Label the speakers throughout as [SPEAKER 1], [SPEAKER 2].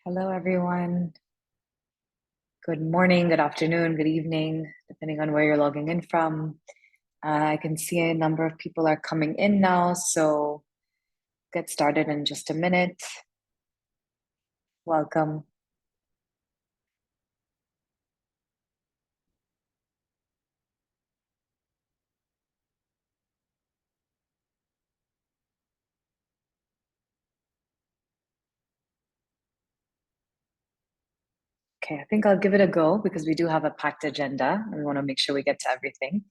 [SPEAKER 1] Hello, everyone. Good morning, good afternoon, good evening, depending on where you're logging in from. I can see a number of people are coming in now, so get started in just a minute. Welcome. Okay, I think I'll give it a go because we do have a packed agenda and we want to make sure we get to everything.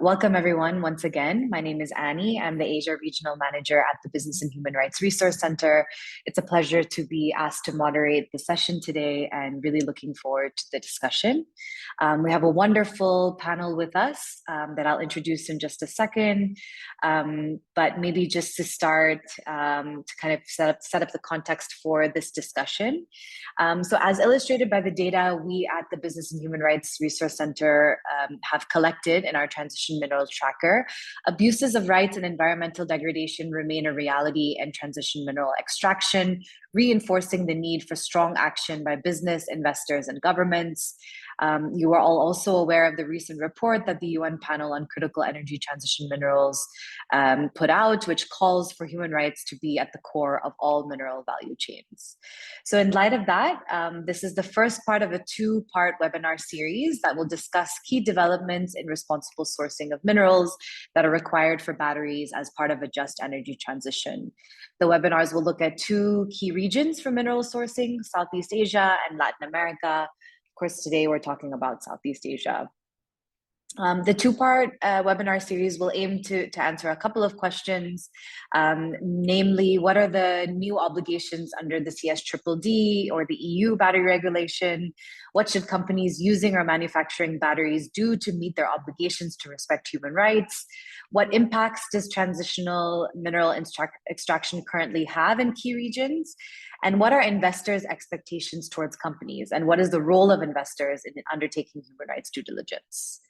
[SPEAKER 1] Welcome, everyone, once again. My name is Annie. I'm the Asia Regional Manager at the Business and Human Rights Resource Center. It's a pleasure to be asked to moderate the session today and really looking forward to the discussion. We have a wonderful panel with us that I'll introduce in just a second. But maybe just to start, to kind of set up the context for this discussion. So as illustrated by the data we at the Business and Human Rights Resource Center have collected in our Transition Minerals Tracker, abuses of rights and environmental degradation remain a reality in transition mineral extraction, reinforcing the need for strong action by business, investors, and governments. You are all also aware of the recent report that the UN Panel on Critical Energy Transition Minerals put out, which calls for human rights to be at the core of all mineral value chains. So in light of that, this is the first part of a two-part webinar series that will discuss key developments in responsible sourcing of minerals that are required for batteries as part of a just energy transition. The webinars will look at two key regions for mineral sourcing, Southeast Asia and Latin America. Of course, today we're talking about Southeast Asia. The two-part webinar series will aim to answer a couple of questions, namely, what are the new obligations under the CSDDD or the EU battery regulation? What should companies using or manufacturing batteries do to meet their obligations to respect human rights? What impacts does transitional mineral extraction currently have in key regions? And what are investors' expectations towards companies? And what is the role of investors in undertaking human rights due diligence?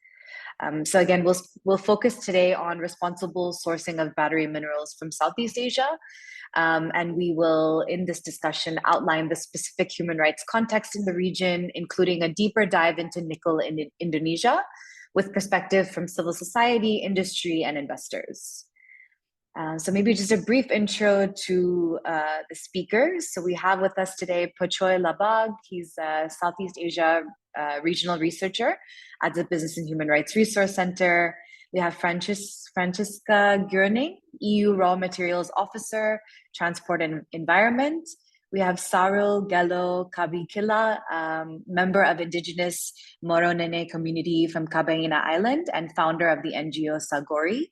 [SPEAKER 1] So again, we'll focus today on responsible sourcing of battery minerals from Southeast Asia. And we will, in this discussion, outline the specific human rights context in the region, including a deeper dive into nickel in Indonesia, with perspective from civil society, industry, and investors. So maybe just a brief intro to the speakers. So we have with us today Pochoy Labog. He's a Southeast Asia regional researcher at the Business and Human Rights Resource Center. We have Francesca Gurning, EU Raw Materials Officer, Transport and Environment. We have Sahrul Gelo Kabikila, member of Indigenous Moronene community from Kabaena Island and founder of the NGO Sagori.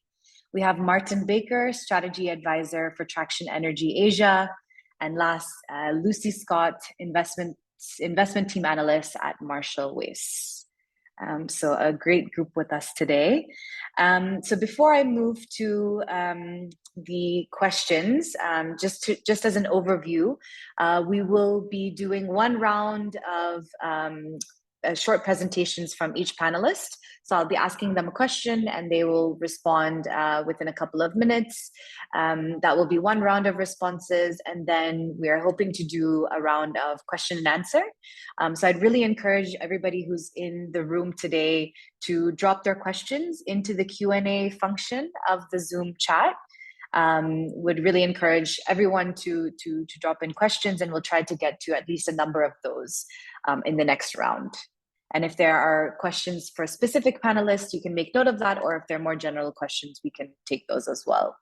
[SPEAKER 1] We have Martin Baker, Strategy Advisor for Traction Energy Asia. And last, Lucy Scott, Investment Team Analyst at Marshall Wace. So a great group with us today. So before I move to the questions, just as an overview, we will be doing one round of short presentations from each panelist. So I'll be asking them a question and they will respond within a couple of minutes. That will be one round of responses. And then we are hoping to do a round of question and answer. So I'd really encourage everybody who's in the room today to drop their questions into the Q&A function of the Zoom chat. Would really encourage everyone to drop in questions, and we'll try to get to at least a number of those in the next round. And if there are questions for specific panelists, you can make note of that, or if they're more general questions, we can take those as well.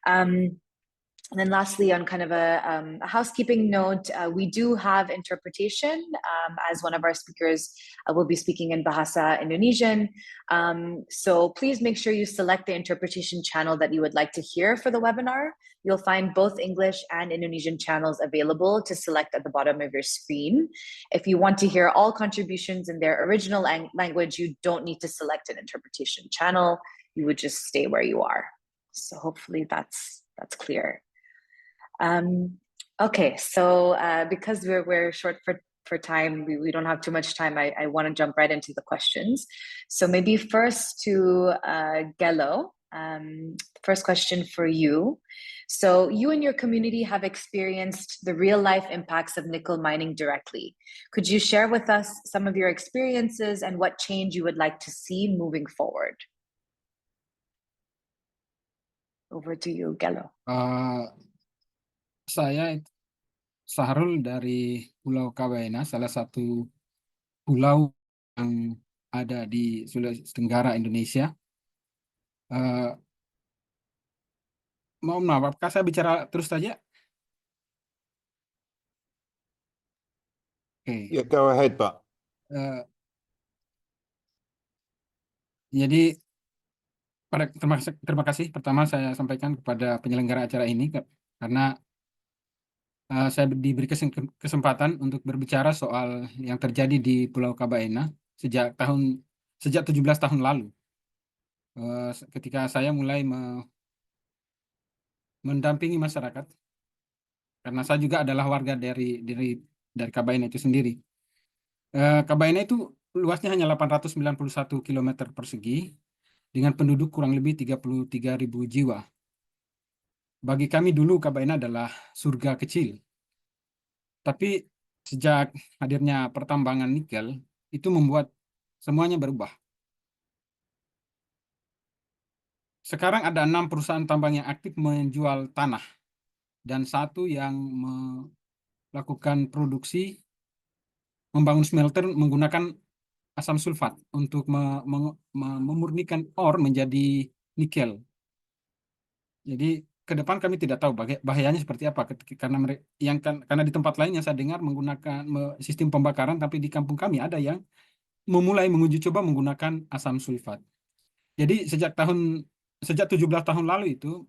[SPEAKER 1] And then lastly, on kind of a housekeeping note, we do have interpretation as one of our speakers will be speaking in Bahasa Indonesian. So please make sure you select the interpretation channel that you would like to hear for the webinar. You'll find both English and Indonesian channels available to select at the bottom of your screen. If you want to hear all contributions in their original language, you don't need to select an interpretation channel. You would just stay where you are. So hopefully that's clear. Okay, so because we're short for time, we don't have too much time. I want to jump right into the questions. So maybe first to Gelo, first question for you. So you and your community have experienced the real life impacts of nickel mining directly. Could you share with us some of your experiences and what change you would like to see moving forward? Over to you, Gelo.
[SPEAKER 2] Saya Sahrul dari Pulau Kabaena, salah satu pulau yang ada di Sulawesi Tenggara, Indonesia. Mohon maaf, apakah saya bicara terus saja? Oke.
[SPEAKER 3] Yeah, go ahead, Pak.
[SPEAKER 2] Jadi terima kasih pertama saya sampaikan kepada penyelenggara acara ini karena saya diberi kesempatan untuk berbicara soal yang terjadi di Pulau Kabaena sejak 17 tahun lalu. Ketika saya mulai mendampingi masyarakat, karena saya juga adalah warga dari Kabaena itu sendiri. Kabaena itu luasnya hanya 891 km persegi dengan penduduk kurang lebih 33.000 jiwa. Bagi kami dulu Kabaena adalah surga kecil. Tapi sejak hadirnya pertambangan nikel itu membuat semuanya berubah. Sekarang ada 6 perusahaan tambang yang aktif menjual tanah dan satu yang melakukan produksi membangun smelter menggunakan asam sulfat untuk memurnikan ore menjadi nikel. Jadi ke depan kami tidak tahu bahayanya seperti apa karena di tempat lain yang saya dengar menggunakan sistem pembakaran, tapi di kampung kami ada yang memulai menguji coba menggunakan asam sulfat. Jadi sejak 17 tahun lalu itu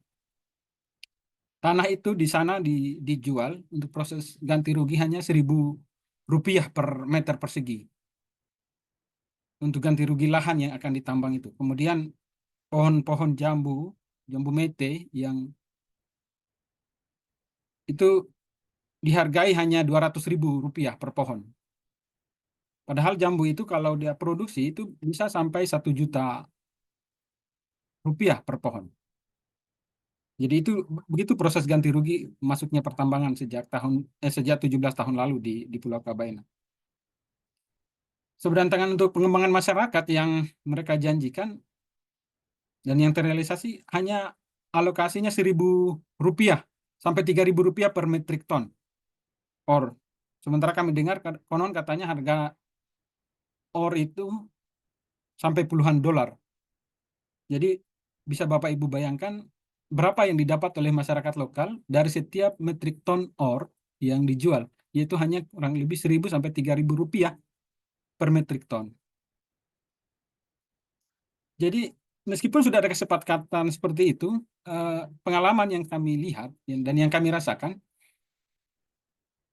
[SPEAKER 2] tanah itu di sana dijual untuk proses ganti rugi hanya Rp1.000 per meter persegi untuk ganti rugi lahan yang akan ditambang itu. Kemudian pohon-pohon jambu mete yang itu dihargai hanya Rp200.000 per pohon. Padahal jambu itu kalau dia produksi itu bisa sampai 1 juta rupiah per pohon. Jadi itu begitu proses ganti rugi masuknya pertambangan sejak 17 tahun lalu di Pulau Kabaena. Seberantakan untuk pengembangan masyarakat yang mereka janjikan dan yang terrealisasi hanya alokasinya Rp1.000 sampai Rp3.000 per metrik ton ore. Sementara kami dengar konon katanya harga ore itu sampai puluhan dolar. Jadi bisa Bapak Ibu bayangkan berapa yang didapat oleh masyarakat lokal dari setiap metrik ton ore yang dijual, yaitu hanya kurang lebih Rp1.000 sampai Rp3.000 per metrik ton. Jadi meskipun sudah ada kesepakatan seperti itu, pengalaman yang kami lihat dan yang kami rasakan,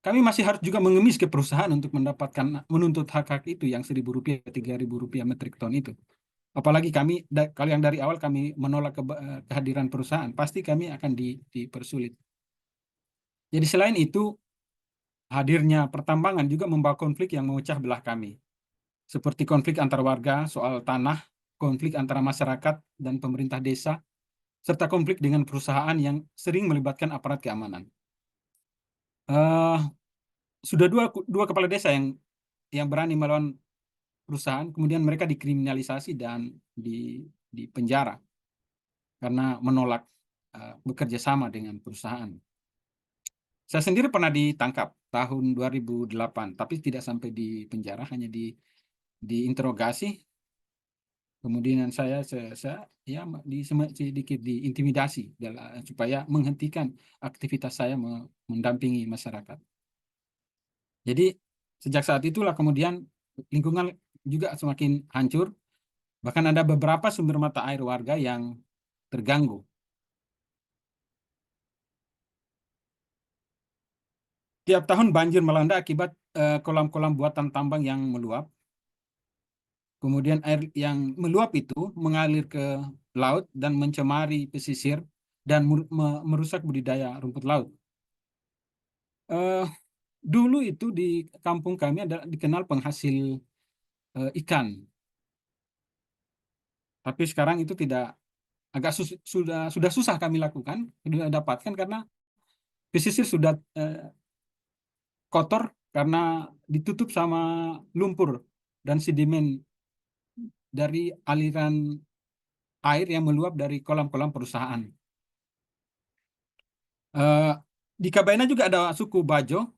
[SPEAKER 2] kami masih harus juga mengemis ke perusahaan untuk menuntut hak-hak itu yang Rp1.000, Rp3.000 metrik ton itu. Apalagi kalau yang dari awal kami menolak kehadiran perusahaan, pasti kami akan dipersulit. Jadi selain itu, hadirnya pertambangan juga membawa konflik yang memecah belah kami. Seperti konflik antar warga soal tanah, konflik antara masyarakat dan pemerintah desa, serta konflik dengan perusahaan yang sering melibatkan aparat keamanan. Sudah dua kepala desa yang berani melawan perusahaan, kemudian mereka dikriminalisasi dan di penjara karena menolak bekerja sama dengan perusahaan. Saya sendiri pernah ditangkap tahun 2008, tapi tidak sampai di penjara, hanya diinterogasi. Kemudian saya ya sedikit diintimidasi supaya menghentikan aktivitas saya mendampingi masyarakat. Jadi sejak saat itulah kemudian lingkungan juga semakin hancur. Bahkan ada beberapa sumber mata air warga yang terganggu. Tiap tahun banjir melanda akibat kolam-kolam buatan tambang yang meluap. Kemudian air yang meluap itu mengalir ke laut dan mencemari pesisir dan merusak budidaya rumput laut. Dulu itu di kampung kami dikenal penghasil ikan. Tapi sekarang itu tidak agak sudah susah kami lakukan, sudah dapatkan karena pesisir sudah kotor karena ditutup sama lumpur dan sedimen dari aliran air yang meluap dari kolam-kolam perusahaan. Eh, di Kabaena juga ada suku Bajo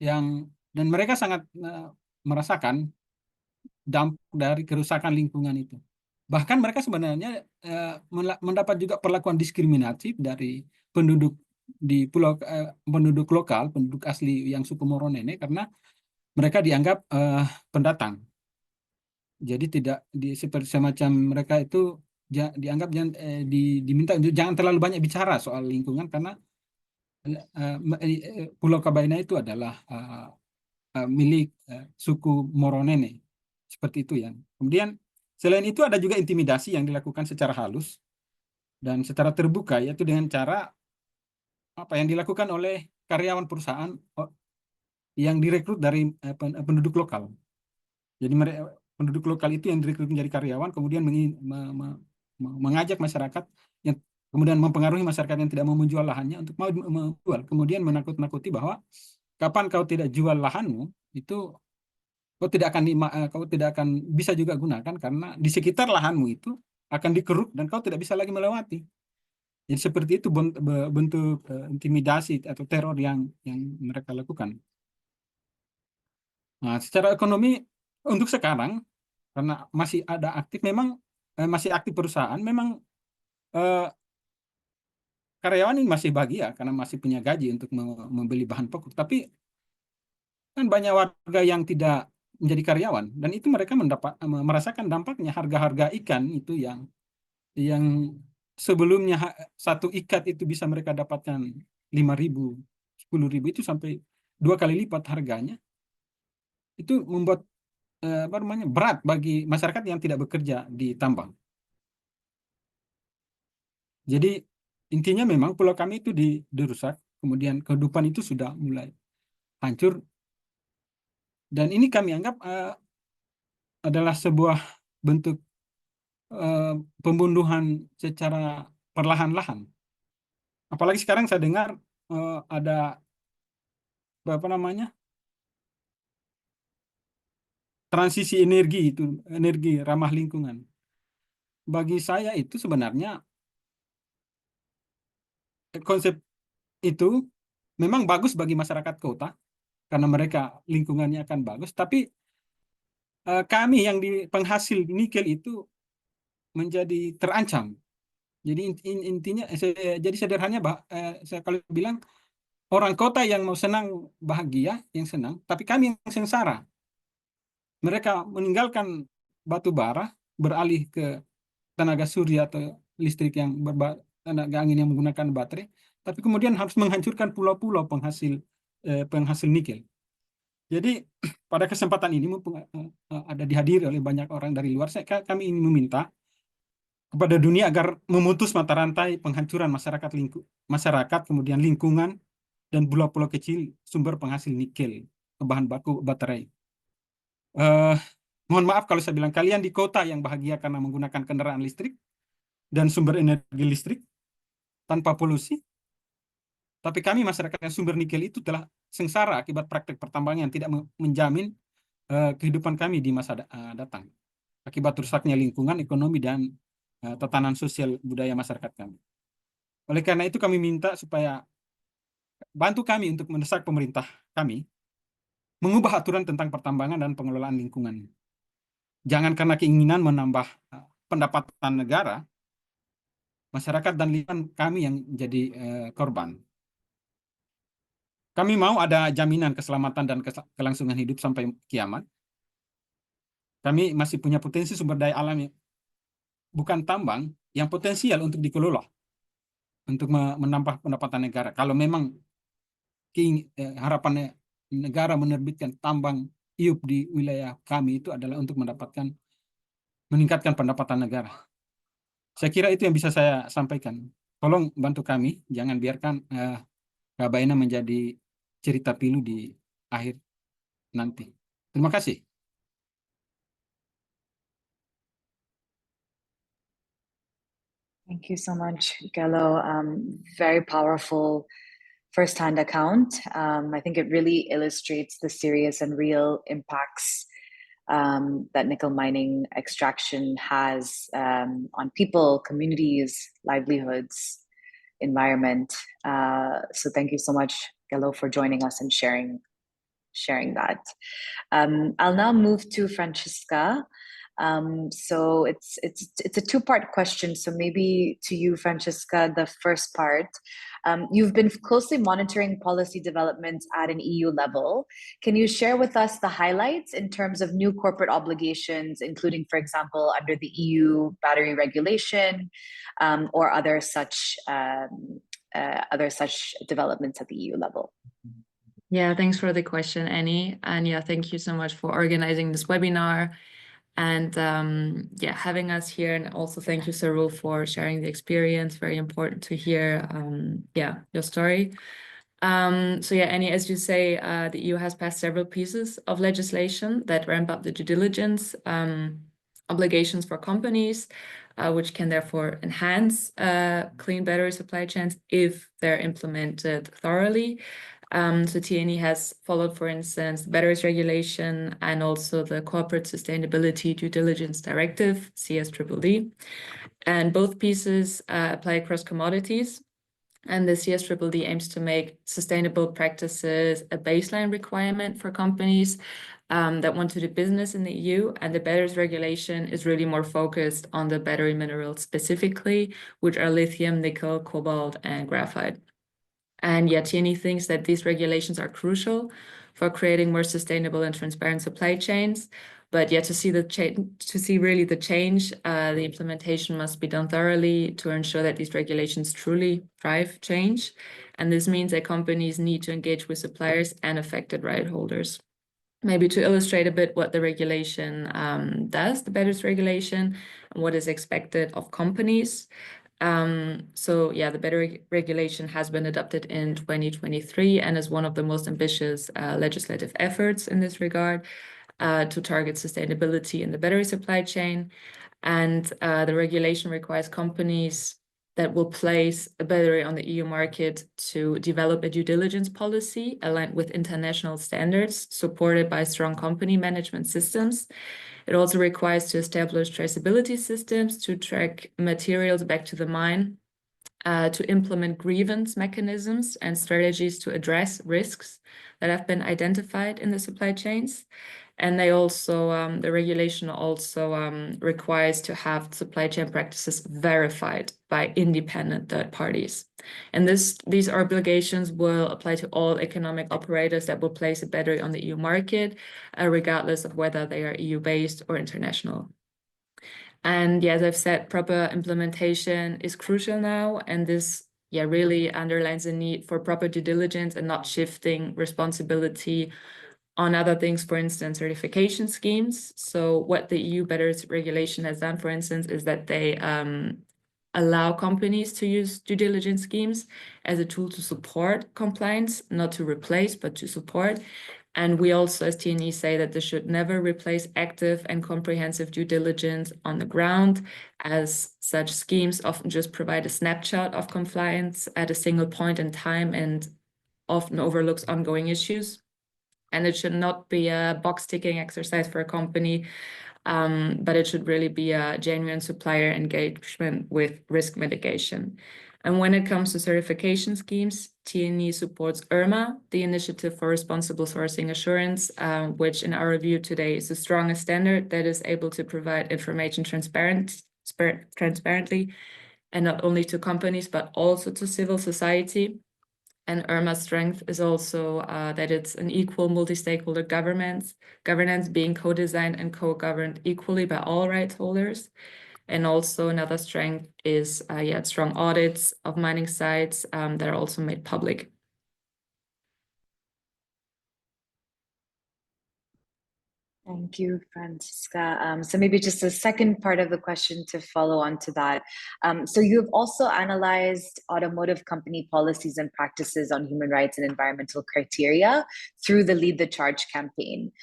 [SPEAKER 2] yang dan mereka sangat merasakan dampak dari kerusakan lingkungan itu. Bahkan mereka sebenarnya mendapat juga perlakuan diskriminatif dari penduduk di penduduk lokal, penduduk asli yang suku Moronene karena mereka dianggap pendatang. Jadi tidak seperti semacam mereka itu dianggap diminta untuk jangan terlalu banyak bicara soal lingkungan karena Pulau Kabaena itu adalah milik suku Moronene seperti itu ya. Kemudian selain itu ada juga intimidasi yang dilakukan secara halus dan secara terbuka yaitu dengan cara apa yang dilakukan oleh karyawan perusahaan yang direkrut dari penduduk lokal. Jadi penduduk lokal itu yang direkrut menjadi karyawan kemudian mengajak masyarakat yang kemudian mempengaruhi masyarakat yang tidak mau menjual lahannya untuk mau menjual, kemudian menakut-nakuti bahwa kapan kau tidak jual lahanmu itu kau tidak akan bisa juga gunakan karena di sekitar lahanmu itu akan dikeruk dan kau tidak bisa lagi melewati. Jadi seperti itu bentuk intimidasi atau teror yang mereka lakukan. Nah, secara ekonomi untuk sekarang karena masih ada aktif memang masih aktif perusahaan memang eh, karyawan ini masih bahagia karena masih punya gaji untuk membeli bahan pokok. Tapi kan banyak warga yang tidak menjadi karyawan dan itu mereka merasakan dampaknya harga-harga ikan itu yang sebelumnya satu ikat itu bisa mereka dapatkan 5.000, 10.000 itu sampai 2 kali lipat harganya. Itu membuat apa namanya berat bagi masyarakat yang tidak bekerja di tambang. Jadi intinya memang pulau kami itu dirusak, kemudian kehidupan itu sudah mulai hancur dan ini kami anggap adalah sebuah bentuk eh, pembunuhan secara perlahan-lahan. Apalagi sekarang saya dengar ada apa namanya transisi energi itu energi ramah lingkungan. Bagi saya itu sebenarnya konsep itu memang bagus bagi masyarakat kota karena mereka lingkungannya akan bagus. Tapi kami yang di penghasil nikel itu menjadi terancam. Jadi intinya jadi sederhananya saya kalau bilang orang kota yang mau senang bahagia yang senang, tapi kami yang sengsara. Mereka meninggalkan batu bara beralih ke tenaga surya atau listrik yang tenaga angin yang menggunakan baterai, tapi kemudian harus menghancurkan pulau-pulau penghasil nikel. Jadi pada kesempatan ini mumpung ada dihadiri oleh banyak orang dari luar, kami ingin meminta kepada dunia agar memutus mata rantai penghancuran masyarakat, kemudian lingkungan dan pulau-pulau kecil sumber penghasil nikel, bahan baku baterai. Eh, Mohon maaf kalau saya bilang kalian di kota yang bahagia karena menggunakan kendaraan listrik dan sumber energi listrik tanpa polusi, tapi kami masyarakat yang sumber nikel itu telah sengsara akibat praktek pertambangan yang tidak menjamin kehidupan kami di masa datang akibat rusaknya lingkungan, ekonomi, dan tatanan sosial budaya masyarakat kami. Oleh karena itu kami minta supaya bantu kami untuk mendesak pemerintah kami mengubah aturan tentang pertambangan dan pengelolaan lingkungan. Jangan karena keinginan menambah pendapatan negara, masyarakat dan lingkungan kami yang jadi korban. Kami mau ada jaminan keselamatan dan kelangsungan hidup sampai kiamat. Kami masih punya potensi sumber daya alam yang bukan tambang yang potensial untuk dikelola untuk menambah pendapatan negara. Kalau memang harapan negara menerbitkan tambang iup di wilayah kami itu adalah untuk meningkatkan pendapatan negara. Saya kira itu yang bisa saya sampaikan. Tolong bantu kami, jangan biarkan Kabaena menjadi cerita pilu di akhir nanti. Terima kasih.
[SPEAKER 1] Thank you so much, Gelo. Very powerful first-hand account. I think it really illustrates the serious and real impacts that nickel mining extraction has on people, communities, livelihoods, environment. So thank you so much, Gelo, for joining us and sharing that. I'll now move to Francisca. So it's a two-part question. So maybe to you, Francisca, the first part. You've been closely monitoring policy developments at an EU level. Can you share with us the highlights in terms of new corporate obligations, including, for example, under the EU battery regulation, or other such developments at the EU level?
[SPEAKER 3] Yeah, thanks for the question, Annie. And yeah, thank you so much for organizing this webinar and yeah, having us here. And also thank you, Sahrul, for sharing the experience. Very important to hear yeah, your story. So yeah, Annie, as you say, the EU has passed several pieces of legislation that ramp up the due diligence obligations for companies, which can therefore enhance clean battery supply chains if they're implemented thoroughly. So TNE has followed, for instance, the batteries regulation and also the Corporate Sustainability Due Diligence Directive, CSDDD. And both pieces apply across commodities. And the CSDDD aims to make sustainable practices a baseline requirement for companies that want to do business in the EU. And the batteries regulation is really more focused on the battery minerals specifically, which are lithium, nickel, cobalt, and graphite. And yet TNE thinks that these regulations are crucial for creating more sustainable and transparent supply chains. But yet to see really the change, the implementation must be done thoroughly to ensure that these regulations truly drive change. And this means that companies need to engage with suppliers and affected right holders. Maybe to illustrate a bit what the regulation does, the batteries regulation, and what is expected of companies. So yeah, the battery regulation has been adopted in 2023 and is one of the most ambitious legislative efforts in this regard to target sustainability in the battery supply chain. And the regulation requires companies that will place a battery on the EU market to develop a due diligence policy aligned with international standards, supported by strong company management systems. It also requires to establish traceability systems to track materials back to the mine, to implement grievance mechanisms and strategies to address risks that have been identified in the supply chains. And they also, the regulation also requires to have supply chain practices verified by independent third parties. And these obligations will apply to all economic operators that will place a battery on the EU market, regardless of whether they are EU-based or international. And yeah, as I've said, proper implementation is crucial now. And this really underlines the need for proper due diligence and not shifting responsibility on other things, for instance, certification schemes. So what the EU batteries regulation has done, for instance, is that they allow companies to use due diligence schemes as a tool to support compliance, not to replace, but to support. And we also, as TNE, say that this should never replace active and comprehensive due diligence on the ground, as such schemes often just provide a snapshot of compliance at a single point in time and often overlooks ongoing issues. And it should not be a box-ticking exercise for a company, but it should really be a genuine supplier engagement with risk mitigation. And when it comes to certification schemes, TNE supports IRMA, the Initiative for Responsible Sourcing Assurance, which in our review today is the strongest standard that is able to provide information transparently, and not only to companies, but also to civil society. And IRMA's strength is also that it's an equal multi-stakeholder governance being co-designed and co-governed equally by all rights holders. And also another strength is strong audits of mining sites that are also made public.
[SPEAKER 1] Thank you, Francisca. So maybe just a second part of the question to follow on to that. So you've also analyzed automotive company policies and practices on human rights and environmental criteria through the Lead the Charge campaign.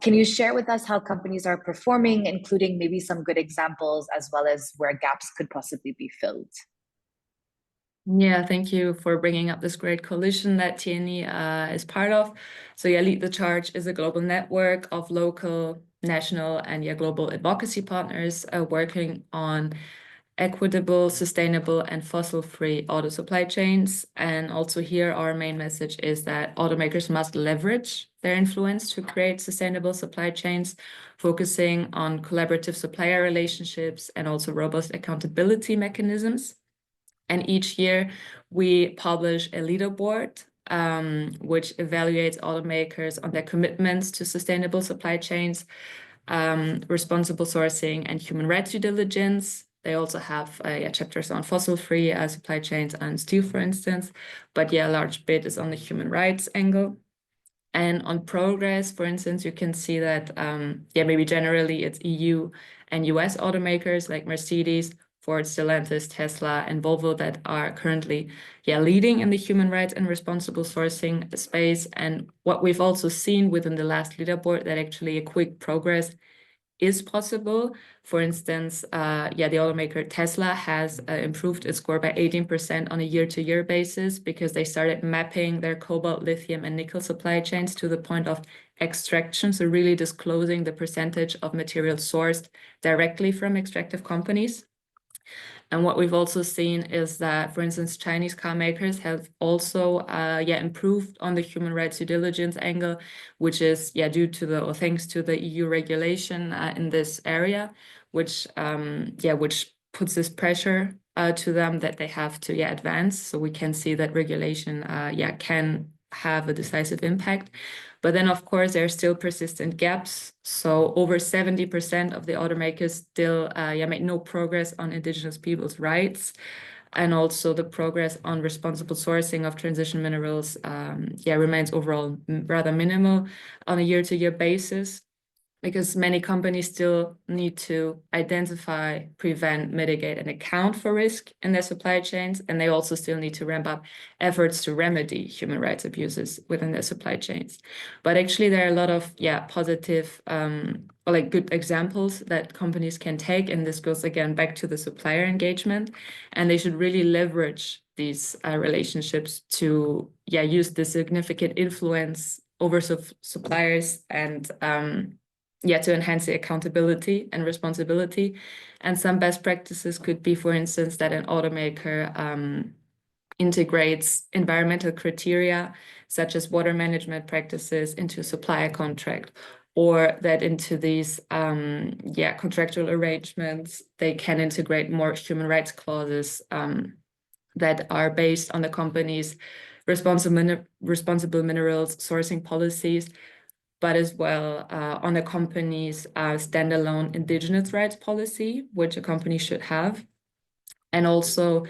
[SPEAKER 1] Can you share with us how companies are performing, including maybe some good examples as well as where gaps could possibly be filled?
[SPEAKER 3] Yeah, thank you for bringing up this great coalition that TNE is part of. So yeah, Lead the Charge is a global network of local, national, and global advocacy partners working on equitable, sustainable, and fossil-free auto supply chains. And also here, our main message is that automakers must leverage their influence to create sustainable supply chains, focusing on collaborative supplier relationships and also robust accountability mechanisms. And each year we publish a leaderboard, which evaluates automakers on their commitments to sustainable supply chains, responsible sourcing, and human rights due diligence. They also have chapters on fossil-free supply chains and steel, for instance. But a large bit is on the human rights angle. And on progress, for instance, you can see that, maybe generally it's EU and US automakers like Mercedes, Ford, Stellantis, Tesla, and Volvo that are currently leading in the human rights and responsible sourcing space. And what we've also seen within the last leaderboard, that actually a quick progress is possible. For instance, the automaker Tesla has improved its score by 18% on a year-to-year basis because they started mapping their cobalt, lithium, and nickel supply chains to the point of extraction, so really disclosing the percentage of material sourced directly from extractive companies. And what we've also seen is that, for instance, Chinese car makers have also improved on the human rights due diligence angle, which is due to or thanks to the EU regulation in this area, which puts this pressure to them that they have to advance. So we can see that regulation can have a decisive impact. But then, of course, there are still persistent gaps. So over 70% of the automakers still make no progress on indigenous people's rights. And also the progress on responsible sourcing of transition minerals remains overall rather minimal on a year-to-year basis, because many companies still need to identify, prevent, mitigate, and account for risk in their supply chains. And they also still need to ramp up efforts to remedy human rights abuses within their supply chains. But actually, there are a lot of positive good examples that companies can take. And this goes again back to the supplier engagement. And they should really leverage these relationships to use the significant influence over suppliers and to enhance the accountability and responsibility. And some best practices could be, for instance, that an automaker integrates environmental criteria such as water management practices into a supplier contract, or that into these contractual arrangements, they can integrate more human rights clauses that are based on the company's responsible minerals sourcing policies, but as well on a company's standalone indigenous rights policy, which a company should have. And also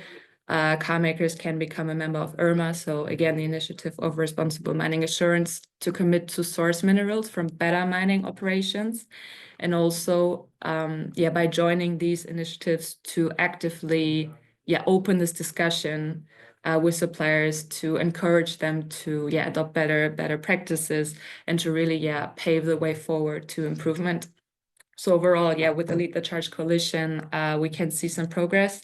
[SPEAKER 3] car makers can become a member of IRMA. So again, the Initiative of Responsible Mining Assurance, to commit to source minerals from better mining operations. And also by joining these initiatives to actively open this discussion with suppliers, to encourage them to adopt better practices and to really pave the way forward to improvement. So overall, with the Lead the Charge coalition, we can see some progress,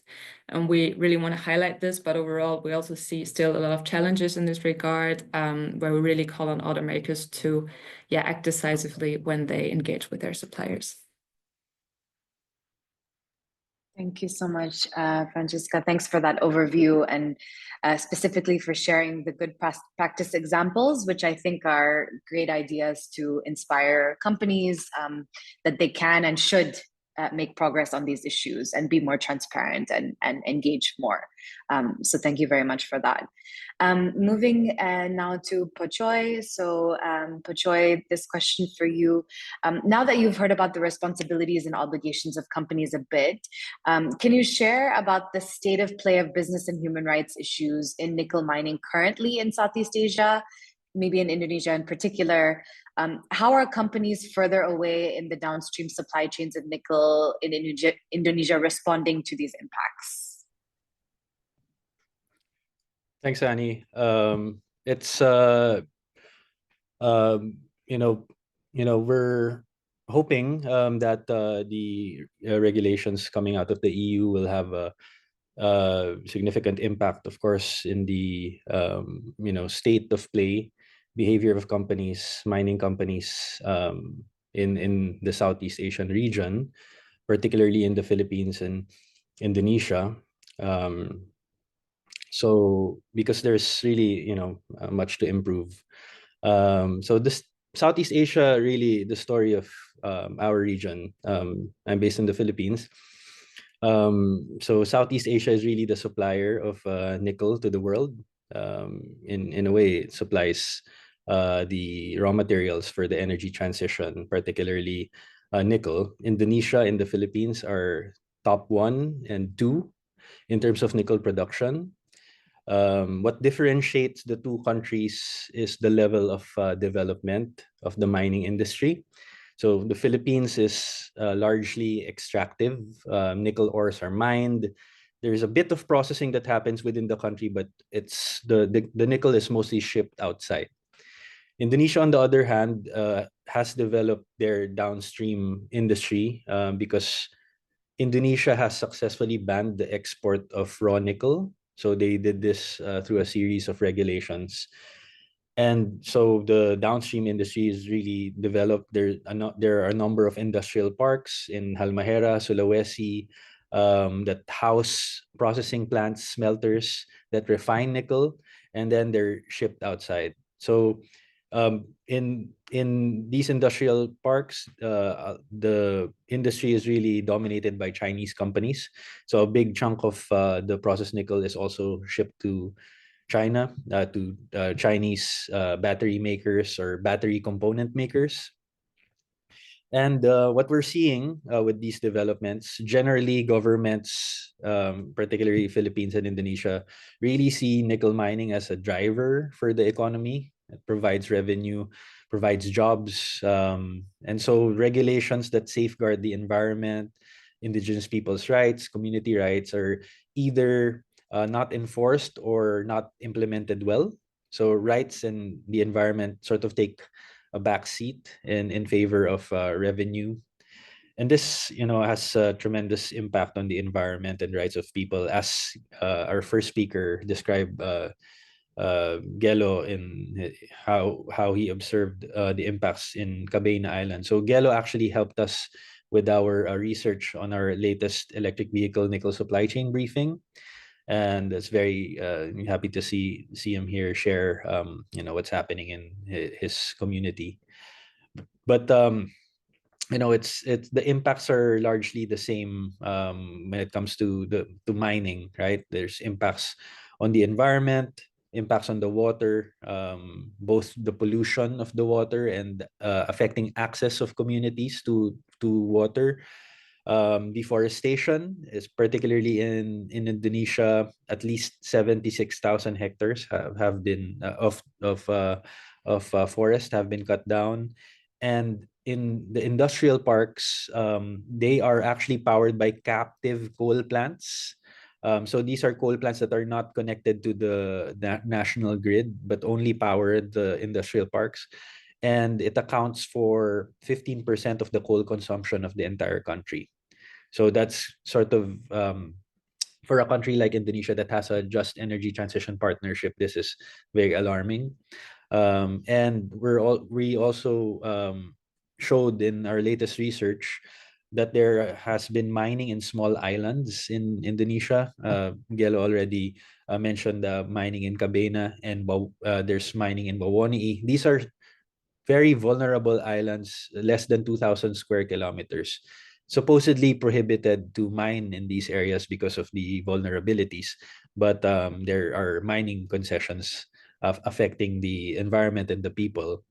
[SPEAKER 3] and we really want to highlight this. But overall, we also see still a lot of challenges in this regard, where we really call on automakers to act decisively when they engage with their suppliers.
[SPEAKER 1] Thank you so much, Francisca. Thanks for that overview, and specifically for sharing the good practice examples, which I think are great ideas to inspire companies that they can and should make progress on these issues and be more transparent and engage more. So thank you very much for that. Moving now to Pochoy. So Pochoy, this question for you. Now that you've heard about the responsibilities and obligations of companies a bit, can you share about the state of play of business and human rights issues in nickel mining currently in Southeast Asia? maybe in Indonesia in particular, how are companies further away in the downstream supply chains of nickel in Indonesia responding to these impacts?
[SPEAKER 4] Thanks, Annie. It's we're hoping that the regulations coming out of the EU will have a significant impact, of course, in the state of play behavior of companies, mining companies, in the Southeast Asian region, particularly in the Philippines and Indonesia. So because there's really much to improve. So this Southeast Asia, really the story of our region. I'm based in the Philippines. So Southeast Asia is really the supplier of nickel to the world. In a way, it supplies the raw materials for the energy transition, particularly nickel. Indonesia and the Philippines are top 1 and 2 in terms of nickel production. What differentiates the two countries is the level of development of the mining industry. So the Philippines is largely extractive. Nickel ores are mined. There's a bit of processing that happens within the country, but it's the nickel is mostly shipped outside. Indonesia, on the other hand, has developed their downstream industry because Indonesia has successfully banned the export of raw nickel. So they did this through a series of regulations. And so the downstream industry is really developed. There are a number of industrial parks in Halmahera, Sulawesi, that house processing plants, smelters that refine nickel, and then they're shipped outside. So in these industrial parks, the industry is really dominated by Chinese companies. So a big chunk of the processed nickel is also shipped to China, to Chinese battery makers or battery component makers. And what we're seeing with these developments, generally governments, particularly Philippines and Indonesia, really see nickel mining as a driver for the economy. It provides revenue, provides jobs. And so regulations that safeguard the environment, indigenous people's rights, community rights are either not enforced or not implemented well. So rights and the environment sort of take a back seat in favor of revenue. And this, has a tremendous impact on the environment and rights of people, as our first speaker described, Gelo, in how he observed the impacts in Kabaena Island. So Gelo actually helped us with our research on our latest electric vehicle nickel supply chain briefing. And it's very happy to see him here share what's happening in his community. But it's the impacts are largely the same when it comes to mining, right? There's impacts on the environment, impacts on the water, both the pollution of the water and affecting access of communities to water. Deforestation is particularly in Indonesia. At least 76,000 hectares have been of forest have been cut down, and in the industrial parks, they are actually powered by captive coal plants. So these are coal plants that are not connected to the national grid, but only power the industrial parks. And it accounts for 15% of the coal consumption of the entire country. So that's sort of, for a country like Indonesia that has a just energy transition partnership, this is very alarming. And we also showed in our latest research that there has been mining in small islands in Indonesia. Gelo already mentioned mining in Kabaena, and there's mining in Bawoni. These are very vulnerable islands, less than 2,000 square kilometers, supposedly prohibited to mine in these areas because of the vulnerabilities. But there are mining concessions affecting the environment and the people.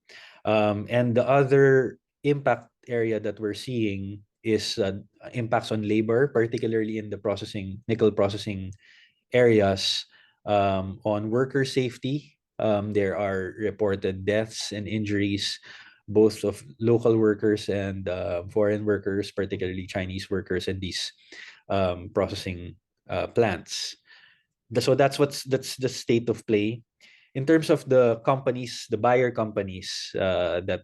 [SPEAKER 4] And the other impact area that we're seeing is impacts on labor, particularly in the nickel processing areas, on worker safety, There are reported deaths and injuries, both of local workers and foreign workers, particularly Chinese workers in these processing plants. So that's the state of play. In terms of the companies, the buyer companies that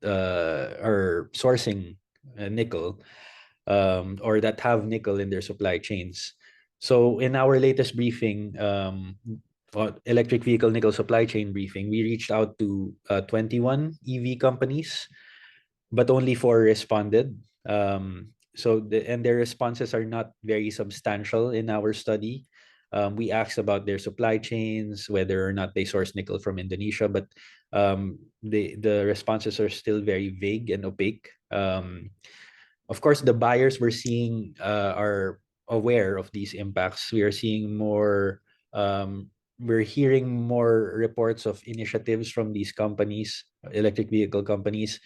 [SPEAKER 4] are sourcing nickel, or that have nickel in their supply chains. So in our latest briefing, electric vehicle nickel supply chain briefing, we reached out to 21 EV companies, but only 4 responded. And their responses are not very substantial in our study. We asked about their supply chains, whether or not they source nickel from Indonesia, but the responses are still very vague and opaque. Of course, the buyers we're seeing are aware of these impacts. We are seeing more. We're hearing more reports of initiatives from these companies, electric vehicle companies.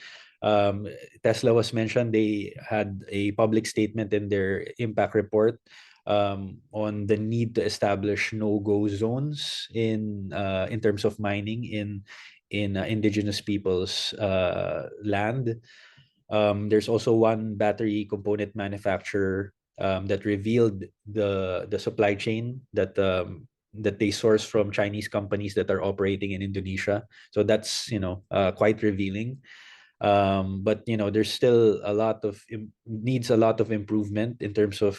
[SPEAKER 4] Tesla was mentioned. They had a public statement in their impact report on the need to establish no-go zones in terms of mining in indigenous people's land. There's also one battery component manufacturer that revealed the supply chain that they source from Chinese companies that are operating in Indonesia. So that's quite revealing. But there's still needs a lot of improvement in terms of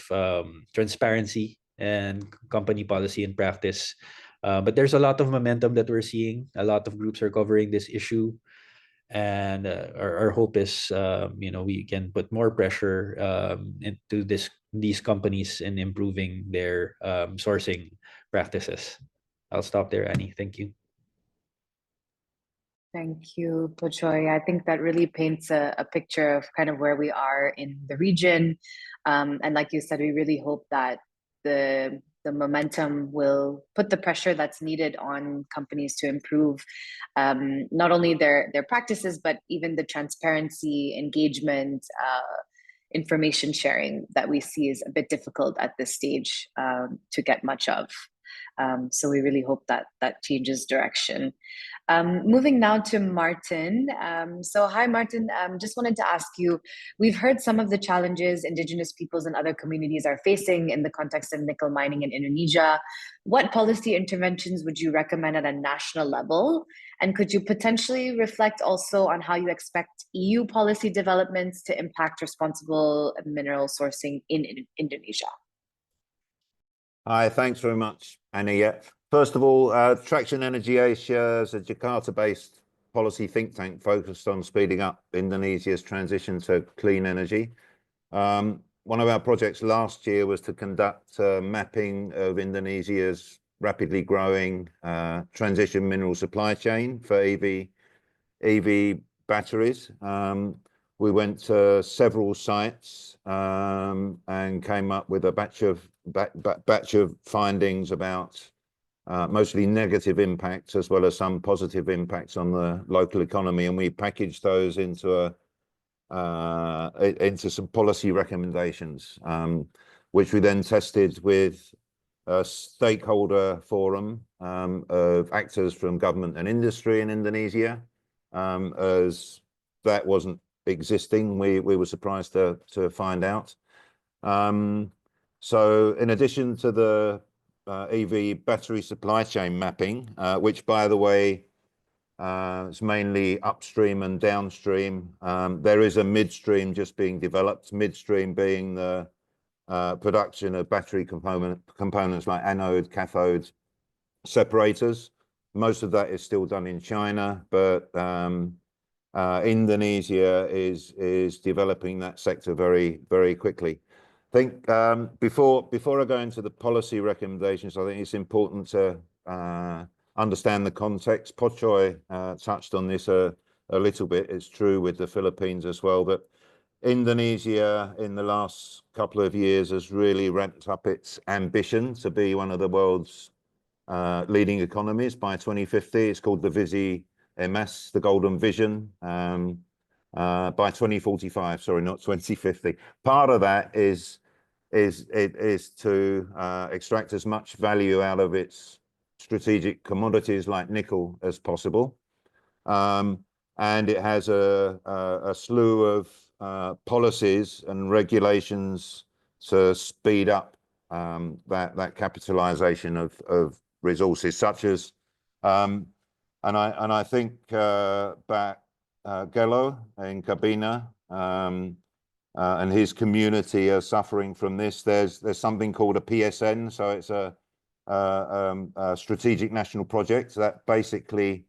[SPEAKER 4] transparency and company policy and practice. But there's a lot of momentum that we're seeing. A lot of groups are covering this issue, and our hope is we can put more pressure into these companies in improving their sourcing practices. I'll stop there, Annie. Thank you.
[SPEAKER 1] Thank you, Pochoy. I think that really paints a picture of kind of where we are in the region. And like you said, we really hope that the momentum will put the pressure that's needed on companies to improve not only their practices, but even the transparency, engagement, information sharing that we see is a bit difficult at this stage to get much of. So we really hope that changes direction. Moving now to Martin. So hi, Martin. Just wanted to ask you, we've heard some of the challenges Indigenous peoples and other communities are facing in the context of nickel mining in Indonesia. What policy interventions would you recommend at a national level? And could you potentially reflect also on how you expect EU policy developments to impact responsible mineral sourcing in Indonesia?
[SPEAKER 5] Hi, thanks very much, Annie. First of all, Traction Energy Asia is a Jakarta-based policy think tank focused on speeding up Indonesia's transition to clean energy. One of our projects last year was to conduct mapping of Indonesia's rapidly growing transition mineral supply chain for EV batteries. We went to several sites and came up with a batch of findings about mostly negative impacts as well as some positive impacts on the local economy, and we packaged those into some policy recommendations, which we then tested with a stakeholder forum of actors from government and industry in Indonesia. As that wasn't existing, we were surprised to find out. So in addition to the EV battery supply chain mapping, which by the way is mainly upstream and downstream, there is a midstream just being developed, midstream being the production of battery components like anode, cathode separators. Most of that is still done in China, but Indonesia is developing that sector very, very quickly. I think before I go into the policy recommendations, I think it's important to understand the context. Pochoy touched on this a little bit. It's true with the Philippines as well, that Indonesia in the last couple of years has really ramped up its ambition to be one of the world's leading economies by 2050. It's called the Visi MS, the Golden Vision. By 2045, sorry, not 2050. Part of that is to extract as much value out of its strategic commodities like nickel as possible. And it has a slew of policies and regulations to speed up that capitalization of resources, such as and I think that Gelo in Kabaena and his community are suffering from this. There's something called a PSN, so it's a strategic national project that basically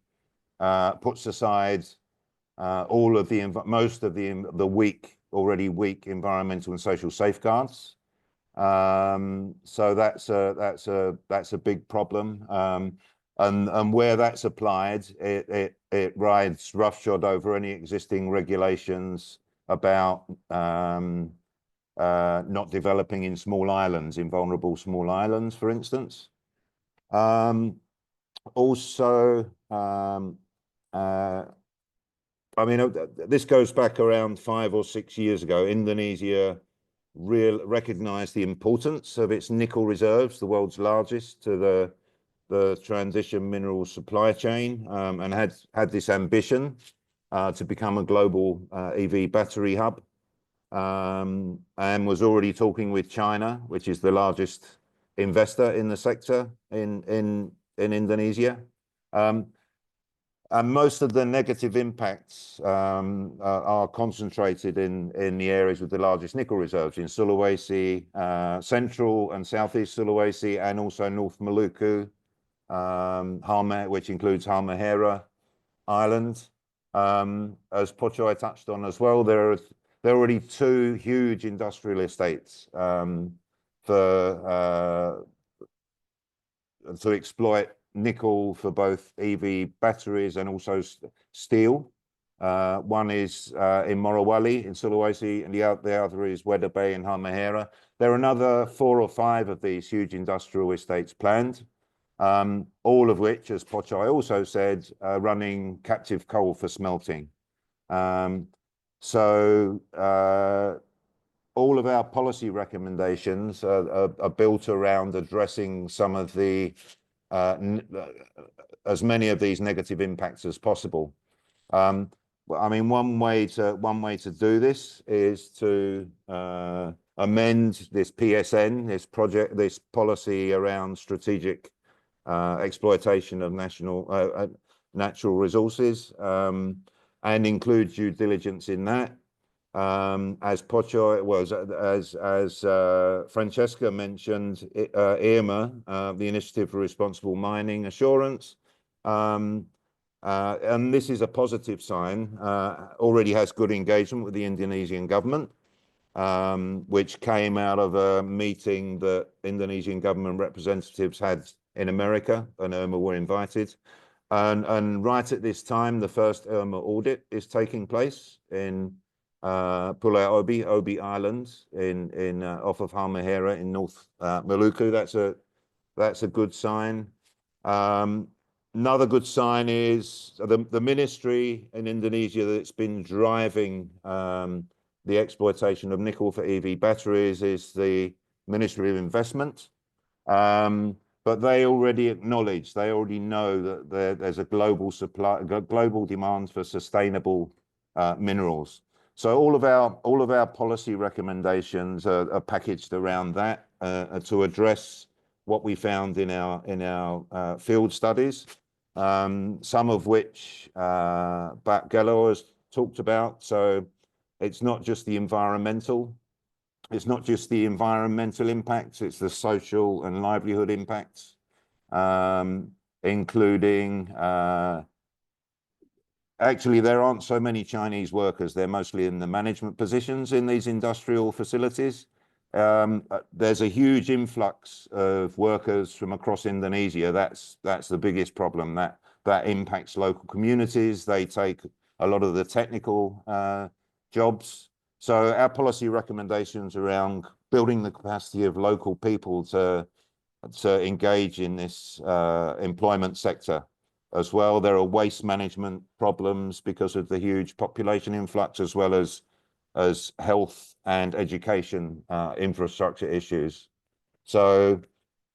[SPEAKER 5] puts aside all of the most of the already weak environmental and social safeguards. So that's a big problem. And where that's applied, it rides roughshod over any existing regulations about not developing in small islands, in vulnerable small islands, for instance. Also, I mean, this goes back around 5 or 6 years ago. Indonesia recognized the importance of its nickel reserves, the world's largest, to the transition mineral supply chain, and had this ambition to become a global EV battery hub, and was already talking with China, which is the largest investor in the sector in Indonesia. And most of the negative impacts are concentrated in the areas with the largest nickel reserves, in Sulawesi, Central and Southeast Sulawesi, and also North Maluku, which includes Halmahera Island. As Pochoy touched on as well, there are already 2 huge industrial estates to exploit nickel for both EV batteries and also steel. One is in Morowali in Sulawesi, and the other is Weda Bay in Halmahera. There are another 4 or 5 of these huge industrial estates planned, all of which, as Pochoy also said, are running captive coal for smelting. So all of our policy recommendations are built around addressing some of the as many of these negative impacts as possible. I mean, one way to do this is to amend this PSN, this policy around strategic exploitation of natural resources, and include due diligence in that. As Pochoy as Francesca mentioned, IRMA, the Initiative for Responsible Mining Assurance, and this is a positive sign, already has good engagement with the Indonesian government, which came out of a meeting that Indonesian government representatives had in America, and IRMA were invited. And right at this time, the first IRMA audit is taking place in Pulau Obi Island in off of Halmahera in North Maluku. That's a good sign. Another good sign is the ministry in Indonesia that's been driving the exploitation of nickel for EV batteries is the Ministry of Investment. But they already acknowledge, they already know that there's a global demand for sustainable minerals. So all of our policy recommendations are packaged around that to address what we found in our field studies, some of which Gelo has talked about. So it's not just the environmental. It's not just the environmental impacts, it's the social and livelihood impacts, including, actually, there aren't so many Chinese workers. They're mostly in the management positions in these industrial facilities. There's a huge influx of workers from across Indonesia. That's the biggest problem. That impacts local communities. They take a lot of the technical jobs. So our policy recommendations around building the capacity of local people to engage in this employment sector as well. There are waste management problems because of the huge population influx, as well as health and education infrastructure issues. So,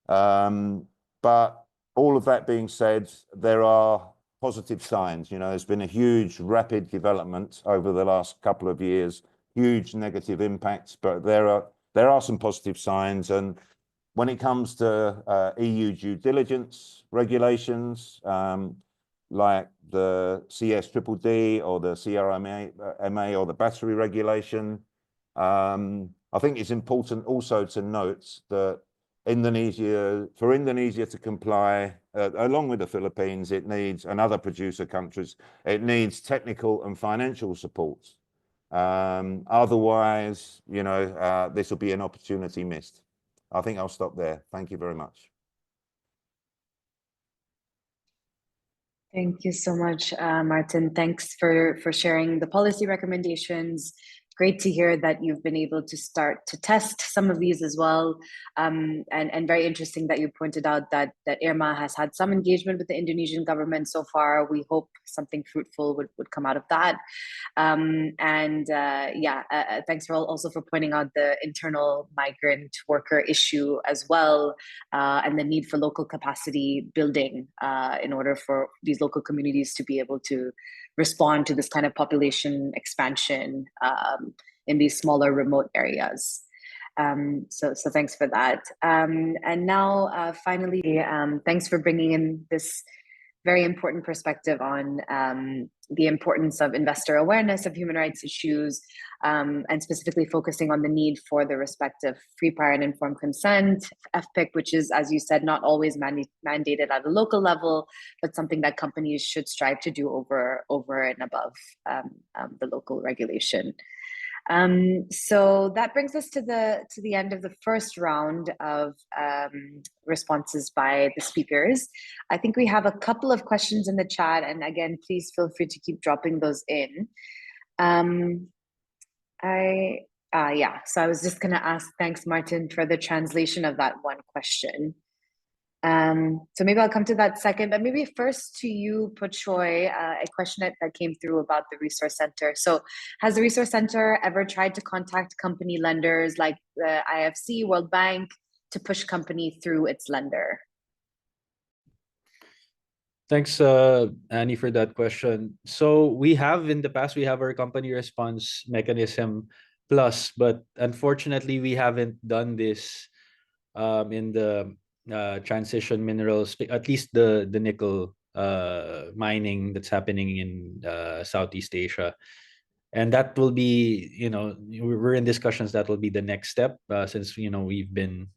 [SPEAKER 5] but all of that being said, there are positive signs. You know, there's been a huge, rapid development over the last couple of years, huge negative impacts, but there are some positive signs. And when it comes to EU due diligence regulations, like the CSDDD or the CRMA or the battery regulation, I think it's important also to note that for Indonesia to comply, along with the Philippines, it needs, and other producer countries, it needs technical and financial support. Otherwise, you know, this will be an opportunity missed. I think I'll stop there. Thank you very much.
[SPEAKER 1] Thank you so much, Martin. Thanks for sharing the policy recommendations. Great to hear that you've been able to start to test some of these as well. And very interesting that you pointed out that IRMA has had some engagement with the Indonesian government so far. We hope something fruitful would come out of that. Thanks also for pointing out the internal migrant worker issue as well, and the need for local capacity building in order for these local communities to be able to respond to this kind of population expansion in these smaller remote areas. So thanks for that. And now finally, thanks for bringing in this very important perspective on the importance of investor awareness of human rights issues, and specifically focusing on the need for the respective free, prior, and informed consent, FPIC, which is, as you said, not always mandated at a local level, but something that companies should strive to do over and above the local regulation. So that brings us to the end of the first round of responses by the speakers. I think we have a couple of questions in the chat, and again, please feel free to keep dropping those in. So I was just going to ask, thanks, Martin, for the translation of that one question. So maybe I'll come to that second, but maybe first to you, Pochoy, a question that came through about the Resource Center. So has the Resource Center ever tried to contact company lenders like the IFC, World Bank, to push company through its lender?
[SPEAKER 4] Thanks, Annie, for that question. So we have in the past, we have our company response mechanism plus, but unfortunately, we haven't done this in the transition minerals, at least the nickel mining that's happening in Southeast Asia. And that will be, you know, we're in discussions. That will be the next step, since, you know, we've been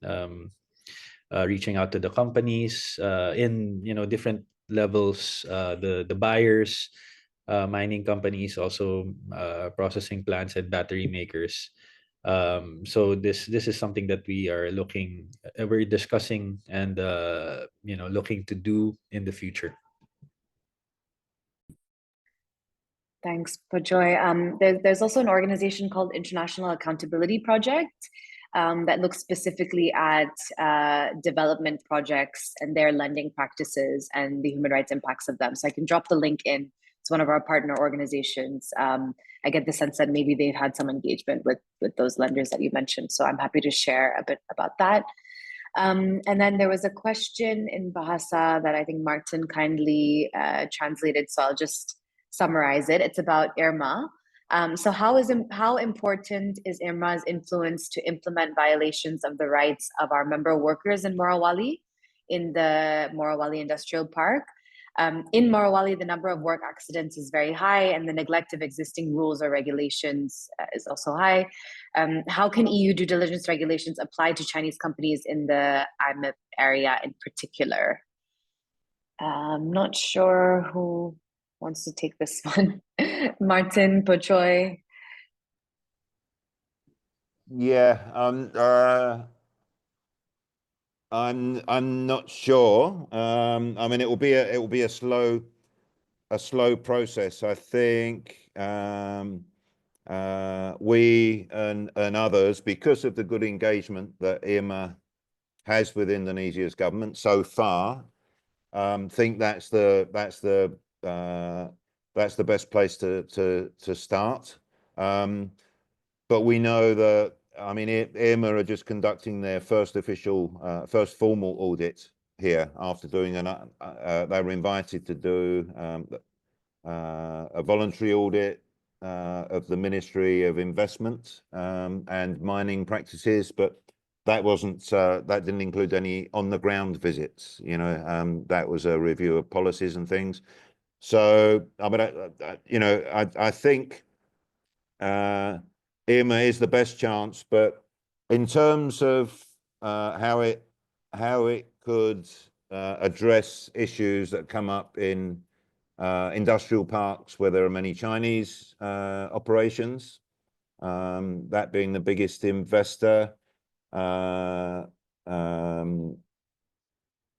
[SPEAKER 4] reaching out to the companies in, you know, different levels, the buyers, mining companies, also processing plants and battery makers. So this is something that we are we're discussing and you know, looking to do in the future.
[SPEAKER 1] Thanks, Pochoy. There's also an organization called International Accountability Project that looks specifically at development projects and their lending practices and the human rights impacts of them. So I can drop the link in. It's one of our partner organizations. I get the sense that maybe they've had some engagement with those lenders that you mentioned. So I'm happy to share a bit about that. And then there was a question in Bahasa that I think Martin kindly translated. So I'll just summarize it. It's about IRMA. So how important is IRMA's influence to implement violations of the rights of our member workers in Morowali, in the Morowali Industrial Park? In Morowali, the number of work accidents is very high, and the neglect of existing rules or regulations is also high. How can EU due diligence regulations apply to Chinese companies in the IMIP area in particular? I'm not sure who wants to take this one. Martin, Pochoy.
[SPEAKER 5] Yeah, I'm not sure. I mean, it will be a slow process. I think we and others, because of the good engagement that IRMA has with Indonesia's government so far, think that's the best place to start. But we know that, I mean, IRMA are just conducting their first formal audit here after doing they were invited to do a voluntary audit of the Ministry of Investment and mining practices, but that wasn't that didn't include any on the ground visits. You know, that was a review of policies and things. So I mean, I think IRMA is the best chance, but in terms of how it could address issues that come up in industrial parks where there are many Chinese operations, that being the biggest investor,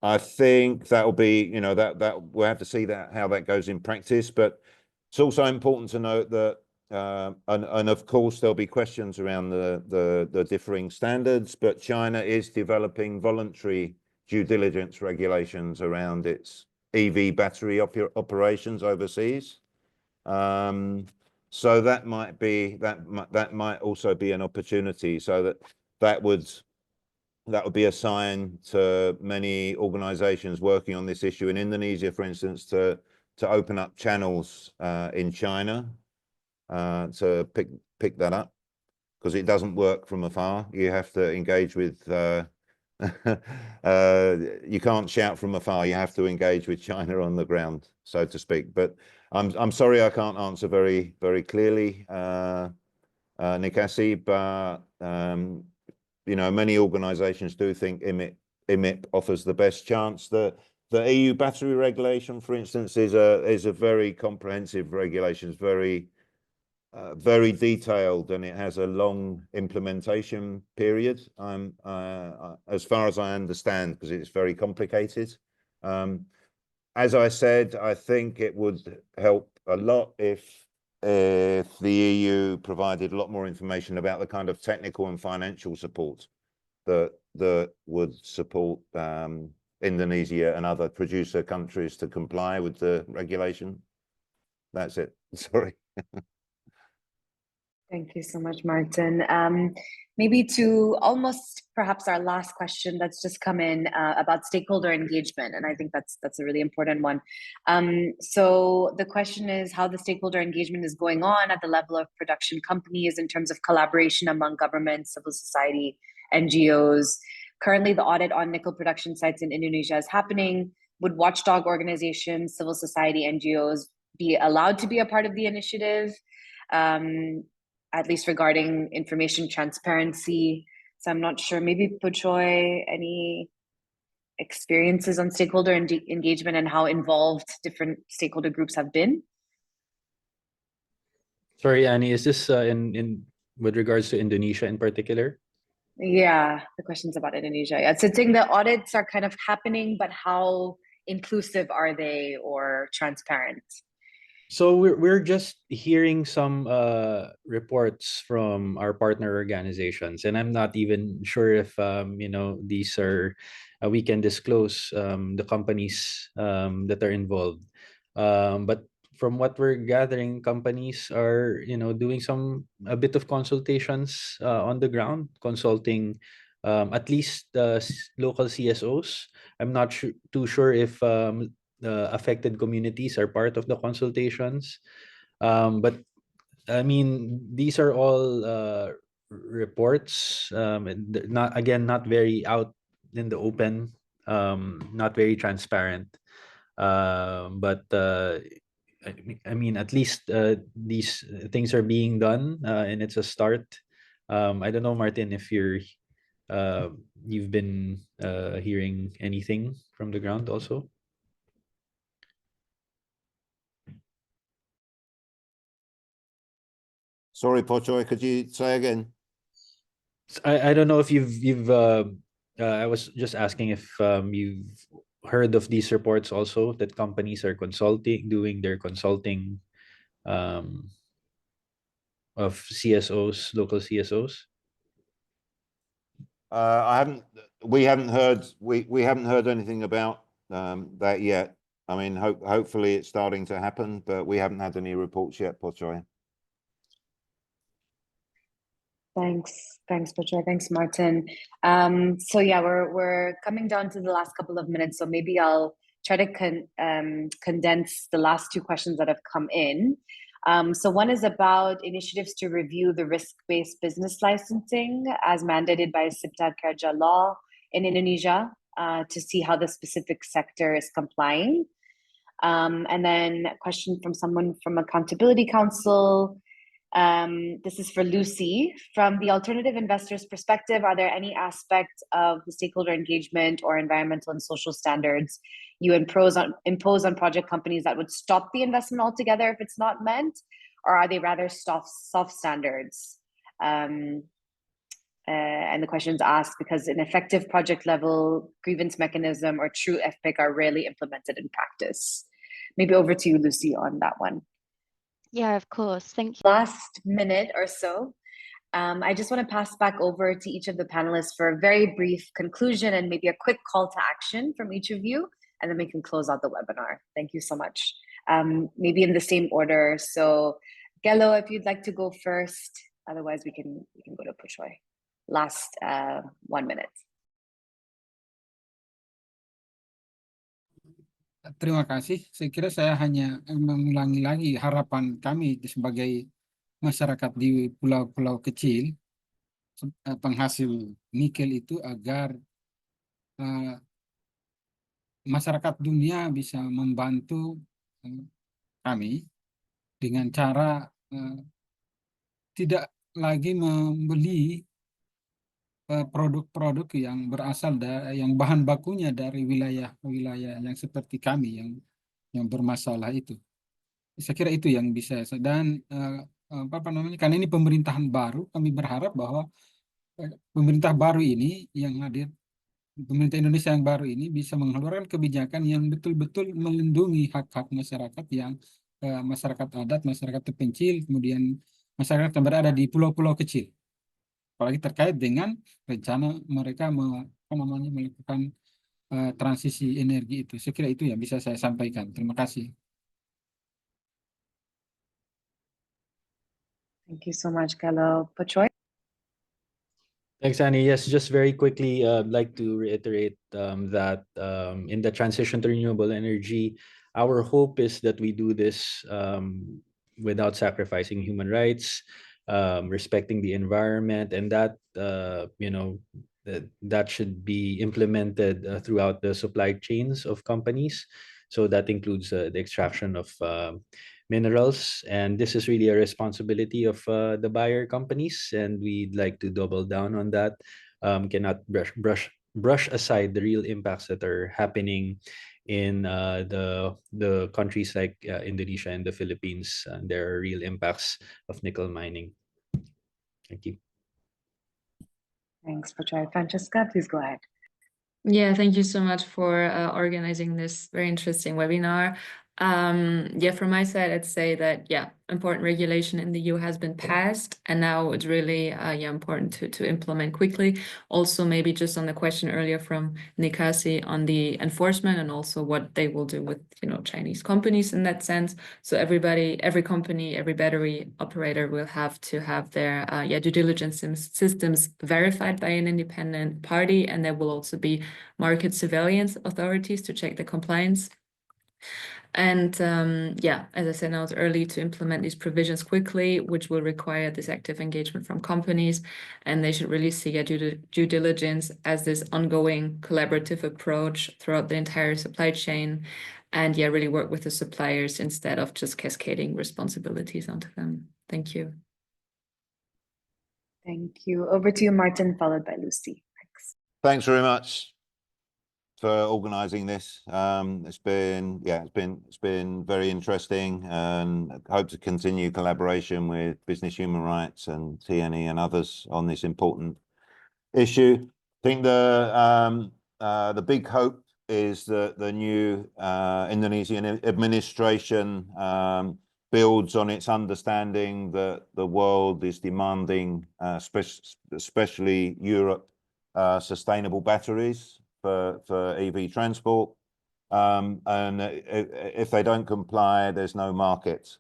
[SPEAKER 5] I think that will be, you know, that we'll have to see how that goes in practice. But it's also important to note that, and of course there'll be questions around the differing standards, but China is developing voluntary due diligence regulations around its EV battery operations overseas. So that might be that might also be an opportunity. So that would be a sign to many organizations working on this issue in Indonesia, for instance, to open up channels in China to pick that up, because it doesn't work from afar. You have to engage with you can't shout from afar. You have to engage with China on the ground, so to speak. But I'm sorry I can't answer very clearly, Nikasi, but you know, many organizations do think IMIP offers the best chance. The EU battery regulation, for instance, is a very comprehensive regulation. It's very detailed, and it has a long implementation period. As far as I understand, because it's very complicated. As I said, I think it would help a lot if the EU provided a lot more information about the kind of technical and financial support that would support Indonesia and other producer countries to comply with the regulation. That's it. Sorry.
[SPEAKER 1] Thank you so much, Martin. Maybe to almost perhaps our last question that's just come in about stakeholder engagement, and I think that's a really important one. So the question is how the stakeholder engagement is going on at the level of production companies in terms of collaboration among government, civil society, NGOs. Currently, the audit on nickel production sites in Indonesia is happening. Would watchdog organizations, civil society, NGOs be allowed to be a part of the initiative? At least regarding information transparency. So I'm not sure, maybe Pochoy, any experiences on stakeholder engagement and how involved different stakeholder groups have been?
[SPEAKER 4] Sorry, Annie, is this in with regards to Indonesia in particular?
[SPEAKER 1] Yeah, the question's about Indonesia. Yeah, so saying the audits are kind of happening, but how inclusive are they or transparent?
[SPEAKER 4] So we're just hearing some reports from our partner organizations, and I'm not even sure if you know, these are we can disclose the companies that are involved. But from what we're gathering, companies are, you know, doing a bit of consultations on the ground, consulting at least local CSOs. I'm not too sure if the affected communities are part of the consultations. But I mean, these are all reports, and not very out in the open, not very transparent. But I mean, at least these things are being done, and it's a start. I don't know, Martin, if you've been hearing anything from the ground also.
[SPEAKER 5] Sorry, Pochoy, could you say again?
[SPEAKER 4] I don't know if you've I was just asking if you've heard of these reports also, that companies are doing their consulting of CSOs, local CSOs.
[SPEAKER 5] We haven't heard anything about that yet. I mean, hopefully it's starting to happen, but we haven't had any reports yet, Pochoy.
[SPEAKER 1] Thanks, Pochoy. Thanks, Martin. So yeah, we're coming down to the last couple of minutes, so maybe I'll try to condense the last two questions that have come in. So one is about initiatives to review the risk-based business licensing as mandated by Cipta Kerja law in Indonesia to see how the specific sector is complying. And then a question from someone from Accountability Council. This is for Lucy. From the alternative investors' perspective, are there any aspects of the stakeholder engagement or environmental and social standards you impose on project companies that would stop the investment altogether if it's not met, or are they rather soft standards? And the question's asked because an effective project level grievance mechanism or true FPIC are rarely implemented in practice. Maybe over to you, Lucy, on that one.
[SPEAKER 6] Yeah, of course. Thank you.
[SPEAKER 1] Last minute or so, I just want to pass back over to each of the panelists for a very brief conclusion and maybe a quick call to action from each of you, and then we can close out the webinar. Thank you so much. Maybe in the same order. So, Gelo, if you'd like to go first, otherwise we can go to Pochoy. Last 1 minute.
[SPEAKER 2] Terima kasih. Saya kira saya hanya mengulangi lagi harapan kami sebagai masyarakat di pulau-pulau kecil penghasil nikel itu agar masyarakat dunia bisa membantu kami dengan cara tidak lagi membeli produk-produk yang berasal dari yang bahan bakunya dari wilayah-wilayah yang seperti kami yang bermasalah itu. Saya kira itu yang bisa, dan apa namanya, karena ini pemerintahan baru, kami berharap bahwa pemerintah baru ini yang hadir, pemerintah Indonesia yang baru ini bisa mengeluarkan kebijakan yang betul-betul melindungi hak-hak masyarakat yang masyarakat adat, masyarakat terpencil, kemudian masyarakat yang berada di pulau-pulau kecil. Apalagi terkait dengan rencana mereka melakukan transisi energi itu. Saya kira itu yang bisa saya sampaikan. Terima kasih.
[SPEAKER 1] Thank you so much, Gelo. Pochoy?
[SPEAKER 4] Thanks, Annie. Yes, just very quickly, I'd like to reiterate that in the transition to renewable energy, our hope is that we do this without sacrificing human rights, respecting the environment, and that that should be implemented throughout the supply chains of companies. So that includes the extraction of minerals, and this is really a responsibility of the buyer companies, and we'd like to double down on that. Cannot brush aside the real impacts that are happening in the countries like Indonesia and the Philippines. There are real impacts of nickel mining. Thank you.
[SPEAKER 1] Thanks, Pochoy. Francesca, please go ahead.
[SPEAKER 3] Yeah, thank you so much for organizing this very interesting webinar. Yeah, from my side, I'd say that, yeah, important regulation in the EU has been passed, and now it's really important to implement quickly. Also, maybe just on the question earlier from Nikasi on the enforcement and also what they will do with, Chinese companies in that sense. So everybody, every company, every battery operator will have to have their due diligence systems verified by an independent party, and there will also be market surveillance authorities to check the compliance. And as I said, now it's early to implement these provisions quickly, which will require this active engagement from companies, and they should really see a due diligence as this ongoing collaborative approach throughout the entire supply chain, and really work with the suppliers instead of just cascading responsibilities onto them. Thank you.
[SPEAKER 1] Thank you. Over to you, Martin, followed by Lucy. Thanks.
[SPEAKER 5] Thanks very much for organising this. It's been very interesting, and I hope to continue collaboration with Business Human Rights and TNE and others on this important issue. I think the big hope is that the new Indonesian administration builds on its understanding that the world is demanding, especially Europe, sustainable batteries for EV transport, and if they don't comply, there's no market.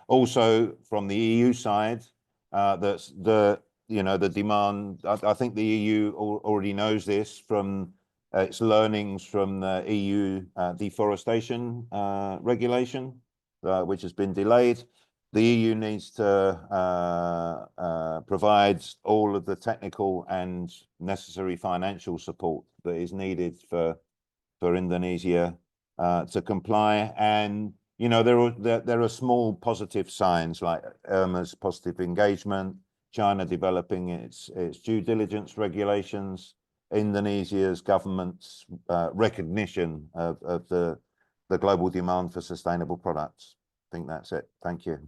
[SPEAKER 5] Also, from the EU side, you know, the demand, I think the EU already knows this from its learnings from the EU deforestation regulation, which has been delayed. The EU needs to provide all of the technical and necessary financial support that is needed for Indonesia to comply. And you know, there are small positive signs like Irma's positive engagement, China developing its due diligence regulations, Indonesia's government's recognition of the global demand for sustainable products. I think that's it. Thank you.